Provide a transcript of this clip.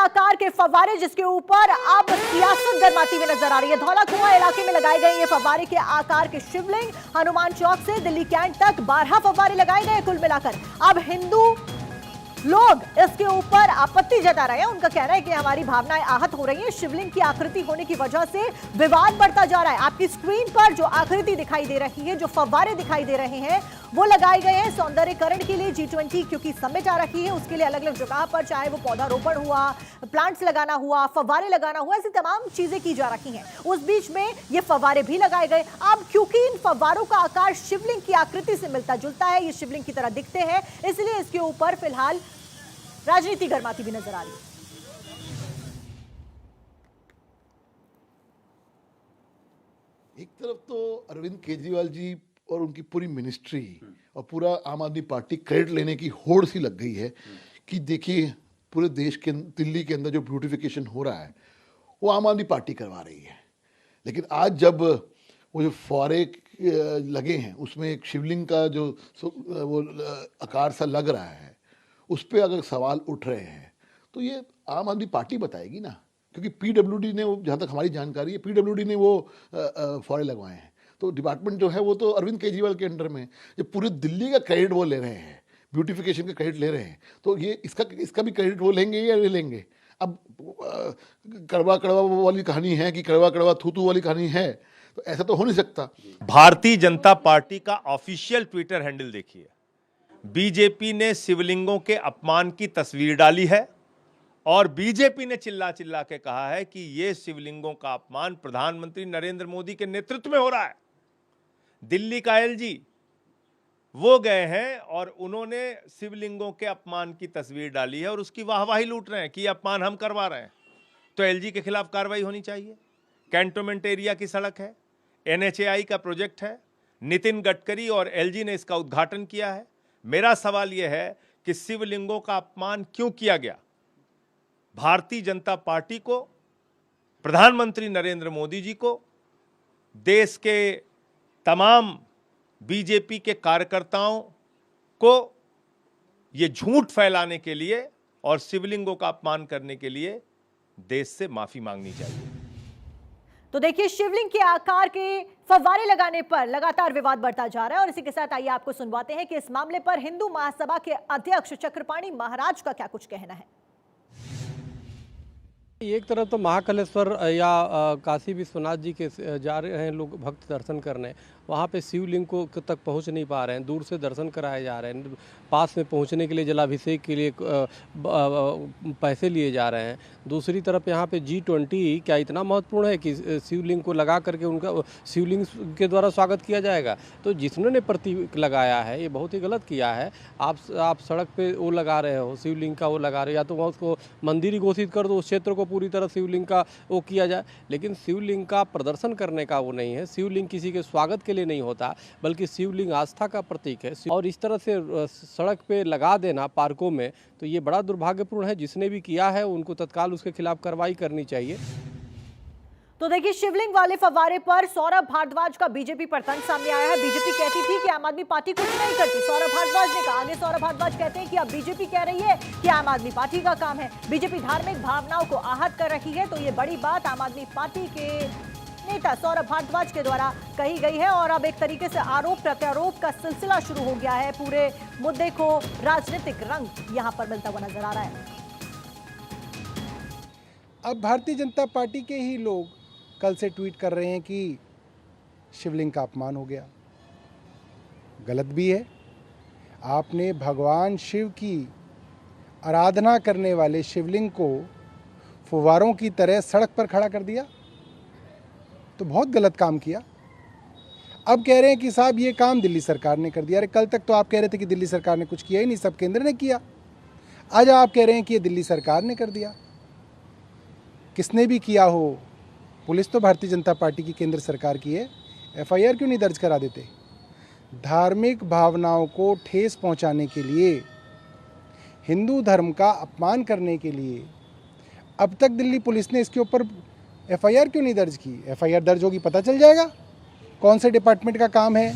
आकार के फव्वारे जिसके ऊपर अब सियासत गरमाती हुई नजर आ रही है। धौला कुआं इलाके में लगाए गए ये फव्वारे के आकार के शिवलिंग हनुमान चौक से दिल्ली कैंट तक 12 फव्वारे लगाए गए कुल मिलाकर। अब हिंदू लोग इसके ऊपर आपत्ति जता रहे हैं। उनका कहना है कि हमारी भावनाएं आहत हो रही हैं। शिवलिंग की आकृति होने की वजह से विवाद बढ़ता जा रहा है। आपकी स्क्रीन पर जो आकृति दिखाई दे रही है, जो फव्वारे दिखाई दे रहे हैं, वो लगाए गए हैं सौंदर्यकरण के लिए। G20 क्योंकि समिट आ रही है, उसके लिए अलग अलग जगह पर, चाहे वो पौधारोपण हुआ, प्लांट्स लगाना हुआ, फव्वारे लगाना हुआ, ऐसी तमाम चीजें की जा रही हैं। उस बीच में ये फव्वारे भी लगाए गए। अब क्योंकि इन फव्वारों का आकार शिवलिंग की आकृति से मिलता जुलता है, ये शिवलिंग की तरह दिखते हैं, इसलिए इसके ऊपर फिलहाल राजनीति गरमाती भी नजर आ रही है। एक तरफ तो अरविंद केजरीवाल जी और उनकी पूरी मिनिस्ट्री और पूरा आम आदमी पार्टी क्रेडिट लेने की होड़ सी लग गई है कि देखिए पूरे देश के दिल्ली के अंदर जो ब्यूटिफिकेशन हो रहा है वो आम आदमी पार्टी करवा रही है। लेकिन आज जब वो जो फुआरे लगे हैं उसमें एक शिवलिंग का जो वो आकार सा लग रहा है, उस पर अगर सवाल उठ रहे हैं तो ये आम आदमी पार्टी बताएगी ना, क्योंकि पीडब्ल्यूडी ने, वो जहाँ तक हमारी जानकारी है, पीडब्ल्यूडी ने वो फुआरे लगवाए हैं। तो डिपार्टमेंट जो है वो तो अरविंद केजरीवाल के अंडर में, जो पूरे दिल्ली का क्रेडिट वो ले रहे हैं, ब्यूटिफिकेशन का क्रेडिट ले रहे हैं, तो ये इसका भी क्रेडिट वो लेंगे या नहीं लेंगे? अब कड़वा कड़वा वाली कहानी है कि कड़वा कड़वा थू थू वाली कहानी है, तो ऐसा तो हो नहीं सकता। भारतीय जनता पार्टी का ऑफिशियल ट्विटर हैंडल देखिए। बीजेपी ने शिवलिंगों के अपमान की तस्वीर डाली है और बीजेपी ने चिल्ला चिल्ला के कहा है कि यह शिवलिंगों का अपमान प्रधानमंत्री नरेंद्र मोदी के नेतृत्व में हो रहा है। दिल्ली का एलजी वो गए हैं और उन्होंने शिवलिंगों के अपमान की तस्वीर डाली है और उसकी वाहवाही लूट रहे हैं कि अपमान हम करवा रहे हैं। तो एलजी के खिलाफ कार्रवाई होनी चाहिए। कैंटोनमेंट एरिया की सड़क है, NHAI का प्रोजेक्ट है, नितिन गडकरी और एलजी ने इसका उद्घाटन किया है। मेरा सवाल यह है कि शिवलिंगों का अपमान क्यों किया गया? भारतीय जनता पार्टी को, प्रधानमंत्री नरेंद्र मोदी जी को, देश के तमाम बीजेपी के कार्यकर्ताओं को यह झूठ फैलाने के लिए और शिवलिंगों का अपमान करने के लिए देश से माफी मांगनी चाहिए। तो देखिए, शिवलिंग के आकार के फव्वारे लगाने पर लगातार विवाद बढ़ता जा रहा है और इसी के साथ आइए आपको सुनवाते हैं कि इस मामले पर हिंदू महासभा के अध्यक्ष चक्रपाणी महाराज का क्या कुछ कहना है। एक तरफ तो महाकालेश्वर या काशी विश्वनाथ जी के जा रहे हैं लोग भक्त दर्शन करने, वहाँ पे शिवलिंग को तक पहुँच नहीं पा रहे हैं, दूर से दर्शन कराए जा रहे हैं। पास में पहुँचने के लिए जलाभिषेक के लिए पैसे लिए जा रहे हैं। दूसरी तरफ यहाँ पे G20 क्या इतना महत्वपूर्ण है कि शिवलिंग को लगा करके उनका शिवलिंग के द्वारा स्वागत किया जाएगा? तो जिन्होंने प्रतीक लगाया है ये बहुत ही गलत किया है। आप सड़क पे वो लगा रहे हो, शिवलिंग का वो लगा रहे हो, या तो वहाँ उसको मंदिर ही घोषित कर दो, उस क्षेत्र को पूरी तरह शिवलिंग का वो किया जाए। लेकिन शिवलिंग का प्रदर्शन करने का वो नहीं है, शिवलिंग किसी के स्वागत के लिए नहीं होता, बल्कि शिवलिंग आस्था का प्रतीक है। और इस तरह से सड़क पे लगा देना पार्कों में, तो ये बड़ा दुर्भाग्यपूर्ण है। जिसने भी किया है उनको तत्काल उसके खिलाफ कार्रवाई करनी चाहिए। तो देखिए, शिवलिंग वाले फव्वारे पर सौरभ भारद्वाज का बीजेपी पर तंज सामने आया है। बीजेपी कहती थी कि आम आदमी पार्टी कुछ नहीं करती, सौरभ भारद्वाज ने कहा। आगे सौरभ भारद्वाज कहते हैं कि अब बीजेपी कह रही है कि आम आदमी पार्टी का काम है, बीजेपी धार्मिक भावनाओं को आहत कर रही है। तो ये बड़ी बात आम आदमी पार्टी के नेता सौरभ भारद्वाज के द्वारा कही गई है और अब एक तरीके से आरोप प्रत्यारोप का सिलसिला शुरू हो गया है। पूरे मुद्दे को राजनीतिक रंग यहां पर मिलता हुआ नजर आ रहा है। अब भारतीय जनता पार्टी के ही लोग कल से ट्वीट कर रहे हैं कि शिवलिंग का अपमान हो गया। गलत भी है। आपने भगवान शिव की आराधना करने वाले शिवलिंग को फुव्वारों की तरह सड़क पर खड़ा कर दिया, तो बहुत गलत काम किया। अब कह रहे हैं कि साहब ये काम दिल्ली सरकार ने कर दिया। अरे कल तक तो आप कह रहे थे कि दिल्ली सरकार ने कुछ किया ही नहीं, सब केंद्र ने किया। आज आप कह रहे हैं कि ये दिल्ली सरकार ने कर दिया। किसने भी किया हो, पुलिस तो भारतीय जनता पार्टी की केंद्र सरकार की है, FIR क्यों नहीं दर्ज करा देते? धार्मिक भावनाओं को ठेस पहुंचाने के लिए, हिंदू धर्म का अपमान करने के लिए अब तक दिल्ली पुलिस ने इसके ऊपर FIR क्यों नहीं दर्ज की? FIR दर्ज होगी, पता चल जाएगा कौन से डिपार्टमेंट का काम है,